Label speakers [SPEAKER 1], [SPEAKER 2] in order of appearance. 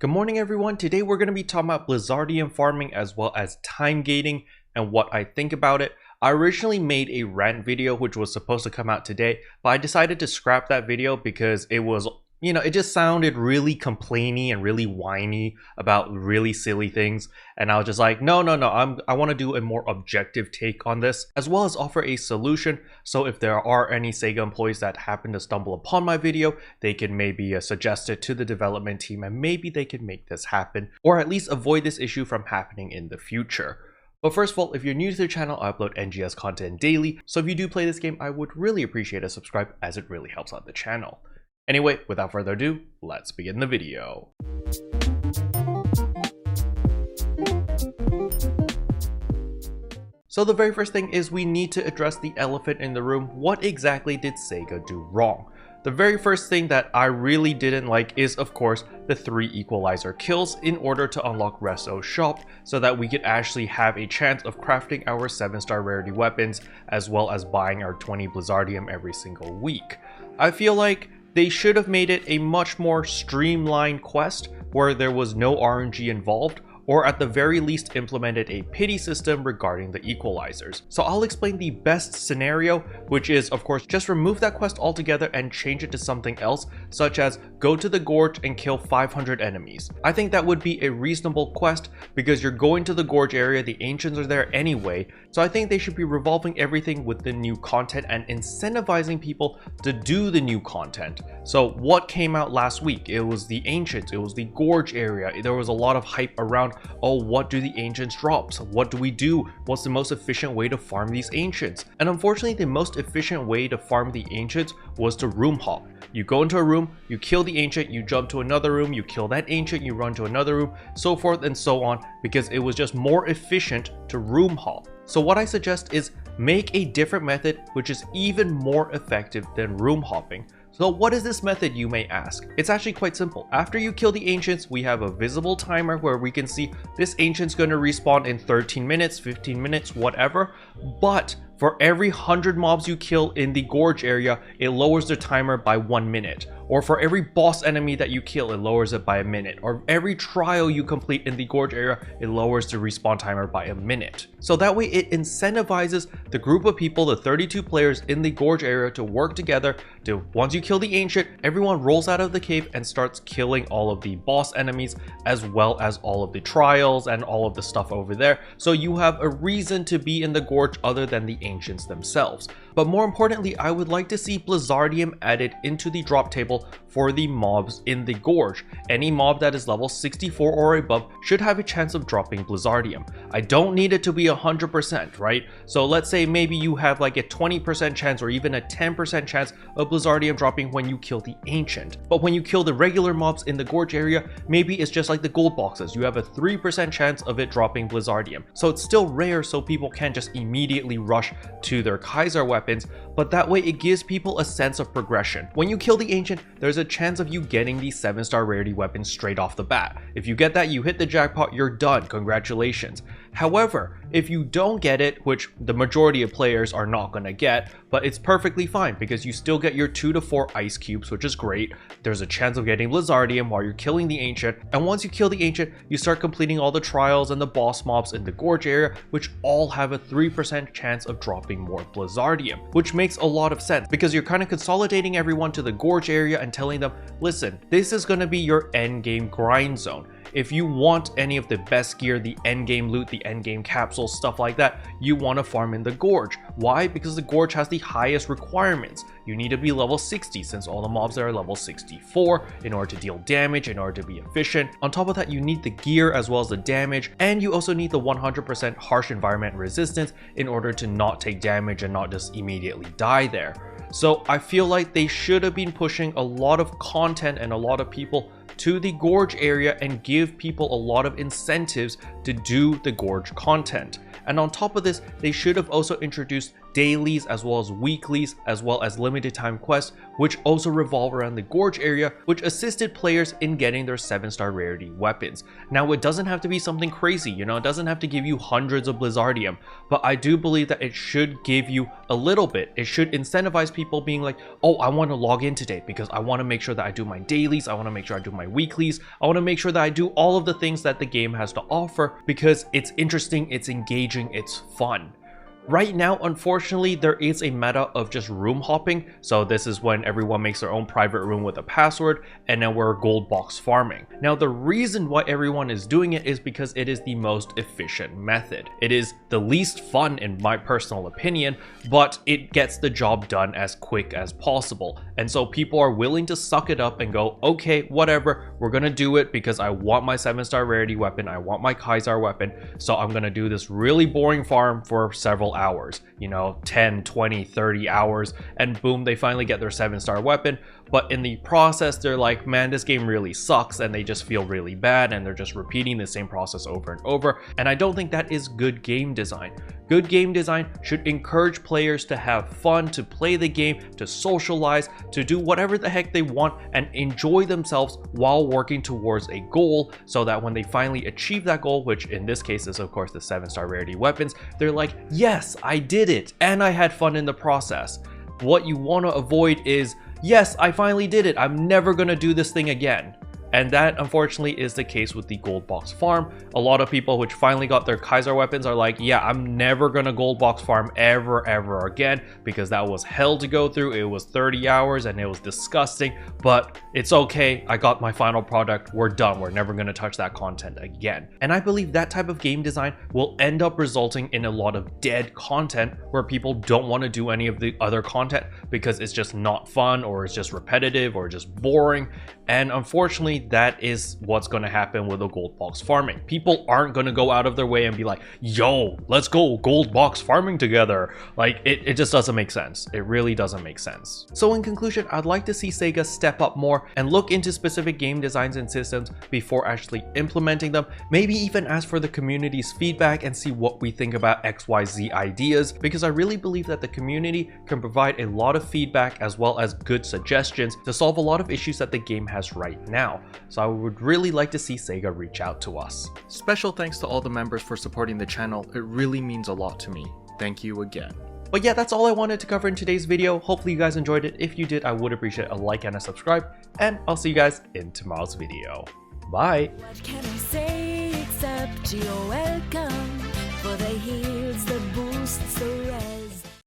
[SPEAKER 1] Good morning everyone, today we're going to be talking about Blizzadium farming as well as time gating and what I think about it. I originally made a rant video which was supposed to come out today, but I decided to scrap that video because it was, it just sounded really complainy and really whiny about really silly things. And I was just like, no, I want to do a more objective take on this, as well as offer a solution. So if there are any SEGA employees that happen to stumble upon my video, they can maybe suggest it to the development team and maybe they can make this happen, or at least avoid this issue from happening in the future. But first of all, if you're new to the channel, I upload NGS content daily. So if you do play this game, I would really appreciate a subscribe as it really helps out the channel. Anyway, without further ado, let's begin the video. So the very first thing is we need to address the elephant in the room. What exactly did SEGA do wrong? The very first thing that I really didn't like is, of course, the 3 equalizer kills in order to unlock Reso's shop so that we could actually have a chance of crafting our 7-star rarity weapons as well as buying our 20 Blizzadium every single week. I feel like they should have made it a much more streamlined quest where there was no RNG involved, or at the very least implemented a pity system regarding the equalizers. So I'll explain the best scenario, which is of course just remove that quest altogether and change it to something else, such as go to the gorge and kill 500 enemies. I think that would be a reasonable quest because you're going to the gorge area, the ancients are there anyway, so I think they should be revolving everything with the new content and incentivizing people to do the new content. So what came out last week? It was the ancients, it was the gorge area, there was a lot of hype around, oh, what do the ancients drop? So what do we do? What's the most efficient way to farm these ancients? And unfortunately, the most efficient way to farm the ancients was to room hop. You go into a room, you kill the ancient, you jump to another room, you kill that ancient, you run to another room, so forth and so on, because it was just more efficient to room hop. So what I suggest is make a different method which is even more effective than room hopping. So what is this method, you may ask? It's actually quite simple. After you kill the ancients, we have a visible timer where we can see this ancient's going to respawn in 13 minutes, 15 minutes, whatever. But for every 100 mobs you kill in the gorge area, it lowers the timer by 1 minute. Or for every boss enemy that you kill, it lowers it by a minute. Or every trial you complete in the gorge area, it lowers the respawn timer by a minute. So that way it incentivizes the group of people, the 32 players in the gorge area, to work together to, once you kill the ancient, everyone rolls out of the cave and starts killing all of the boss enemies as well as all of the trials and all of the stuff over there. So you have a reason to be in the gorge other than the ancients themselves. But more importantly, I would like to see Blizzadium added into the drop table for the mobs in the gorge. Any mob that is level 64 or above should have a chance of dropping Blizzadium. I don't need it to be 100%, right? So let's say maybe you have like a 20% chance or even a 10% chance of Blizzadium dropping when you kill the ancient. But when you kill the regular mobs in the gorge area, maybe it's just like the gold boxes. You have a 3% chance of it dropping Blizzadium. So it's still rare, so people can't just immediately rush to their Kaiser weapons, but that way it gives people a sense of progression. When you kill the ancient, there's a chance of you getting the 7-star rarity weapon straight off the bat. If you get that, you hit the jackpot, you're done, congratulations. However, if you don't get it, which the majority of players are not going to get, but it's perfectly fine because you still get your 2 to 4 ice cubes, which is great. There's a chance of getting Blizzadium while you're killing the ancient, and once you kill the ancient, you start completing all the trials and the boss mobs in the gorge area, which all have a 3% chance of dropping more Blizzadium, which makes a lot of sense because you're kind of consolidating everyone to the gorge area and telling them, listen, this is going to be your end game grind zone. If you want any of the best gear, the end game loot, the end game capsules, stuff like that, you want to farm in the gorge. Why? Because the gorge has the highest requirements. You need to be level 60 since all the mobs are level 64 in order to deal damage, in order to be efficient. On top of that, you need the gear as well as the damage, and you also need the 100% harsh environment resistance in order to not take damage and not just immediately die there. So I feel like they should have been pushing a lot of content and a lot of people to the gorge area and give people a lot of incentives to do the gorge content. And on top of this, they should have also introduced dailies as well as weeklies as well as limited time quests, which also revolve around the gorge area, which assisted players in getting their 7-star rarity weapons. Now it doesn't have to be something crazy, you know, it doesn't have to give you hundreds of Blizzadium, but I do believe that it should give you a little bit. It should incentivize people being like, oh, I want to log in today because I want to make sure that I do my dailies, I want to make sure I do my weeklies, I want to make sure that I do all of the things that the game has to offer because it's interesting, it's engaging, it's fun. Right now, unfortunately, there is a meta of just room hopping. So this is when everyone makes their own private room with a password, and then we're gold box farming. Now, the reason why everyone is doing it is because it is the most efficient method. It is the least fun in my personal opinion, but it gets the job done as quick as possible. And so people are willing to suck it up and go, okay, whatever, we're gonna do it because I want my 7-star rarity weapon, I want my Kaiser weapon, so I'm gonna do this really boring farm for several hours, you know, 10, 20, 30 hours, and boom, they finally get their 7-star weapon. But in the process, they're like, man, this game really sucks, and they just feel really bad, and they're just repeating the same process over and over. And I don't think that is good game design. Good game design should encourage players to have fun, to play the game, to socialize, to do whatever the heck they want, and enjoy themselves while working towards a goal, so that when they finally achieve that goal, which in this case is of course the 7-star rarity weapons, they're like, yes, I did it, and I had fun in the process. What you want to avoid is, yes, I finally did it, I'm never gonna do this thing again. And that unfortunately is the case with the gold box farm. A lot of people which finally got their Kaiser weapons are like, yeah, I'm never gonna gold box farm ever again because that was hell to go through. It was 30 hours and it was disgusting, but it's okay. I got my final product. We're done. We're never gonna touch that content again. And I believe that type of game design will end up resulting in a lot of dead content where people don't want to do any of the other content because it's just not fun, or it's just repetitive, or just boring. And unfortunately, that is what's going to happen with the gold box farming. People aren't going to go out of their way and be like, yo, let's go gold box farming together. Like, it just doesn't make sense. It really doesn't make sense. So in conclusion, I'd like to see SEGA step up more and look into specific game designs and systems before actually implementing them. Maybe even ask for the community's feedback and see what we think about XYZ ideas, because I really believe that the community can provide a lot of feedback as well as good suggestions to solve a lot of issues that the game has right now. So I would really like to see SEGA reach out to us. Special thanks to all the members for supporting the channel. It really means a lot to me. Thank you again. But yeah, that's all I wanted to cover in today's video. Hopefully you guys enjoyed it. If you did, I would appreciate a like and a subscribe, and I'll see you guys in tomorrow's video. Bye.
[SPEAKER 2] What can I say except you're welcome for the